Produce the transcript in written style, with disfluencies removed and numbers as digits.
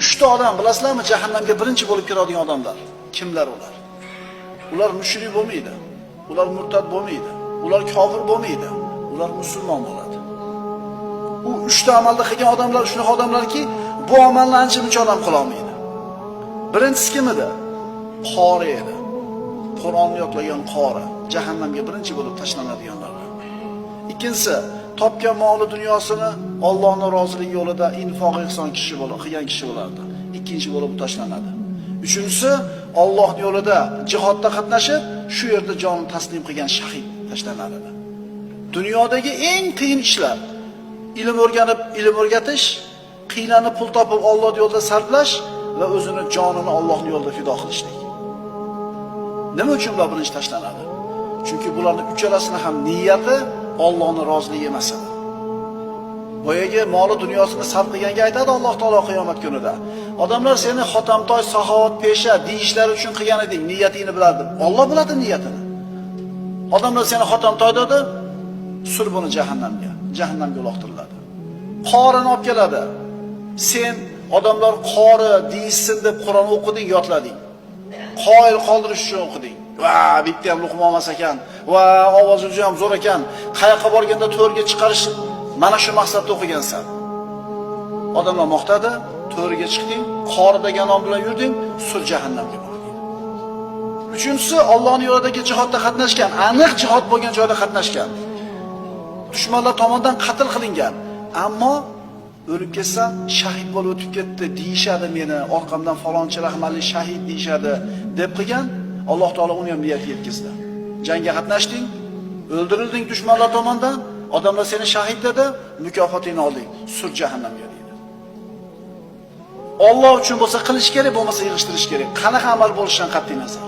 Uchta odam bilasizlarmi, jahannamga birinchi bo'lib kiradigan odamlar? Kimlar ular? Ular mushrik bo'lmaydi. Ular murtad bo'lmaydi. Ular kofir bo'lmaydi. Ular musulmon bo'ladi. U uchta amalni qilgan odamlar shunaqa odamlarki, bu amalni ancha muncha odam qila olmaydi. Birinchisi kim edi? Qori edi. Qur'onni yodlagan qori, jahannamga birinchi bo'lib tashlanadiganlar. Ikkinchisi, topgan moli dunyosini Allohning roziligi yo'lida infoq ihson qilgan kishi bo'lardi. Ikkinchi bo'lib tashlanadi. Uchinchisi, Alloh yo'lida jihodda qatnashib, shu yerda jonini taslim qilgan shahid tashlanadi. Dunyodagi eng qiyin ishlar: ilm o'rganib, ilm o'rgatish, qiylanib pul topib Alloh yo'lida sarflash va o'zini jonini Alloh yo'lida fido qilishlik. Nima uchun ular birinchi tashlanadi? Chunki bularning uchalasini ham niyati Allohning roziligi emas edi. Boyaga moli dunyosini sarf qilganga aytadi Alloh taolo qiyomat kunida: odamlar seni xotamtoy, saxovat pesha deyishlari uchun qilgan eding, niyatingni bilardim. Alloh biladi niyatini. Odamlar seni xotamtoy dedi, sur buni jahannamga uloqtiriladi. Qorini olib keladi. Sen odamlar qori deysin deb Qur'on o'qiding, yodlading. Qoyil qoldirish uchun o'qiding. Va bitta ham luqma olmas ekan, va ovozi ham zo'r ekan. Qayoqqa borganda to'rga chiqarish, mana shu maqsadda o'qigansan. Odamlar maqtadi, to'rga chiqding, qori degan nom bilan yurding, sur jahannamga bording. Uchinchisi, Allohning yo'lidagi jihodda qatnashgan, aniq jihod bo'lgan joyda qatnashgan. Dushmanlar tomonidan qatl qilingan, ammo o'lib ketsam shahid bo'lib o'tib ketdi deyishadi, meni orqamdan falonchi rahmatli shahid deyishadi deb qilgan. Alloh taolo uni ham niyat yetkazdi. Jangga qatnashding, o'ldirilding dushmanlar tomonidan, odamlar seni shahid dedi, mukofotingni olding, sur jahannamga deydi. Alloh uchun bo'lsa qilish kerak, bo'lmasa yig'ishtirish kerak. Qanaqa amal bo'lishidan qat'iy nazar.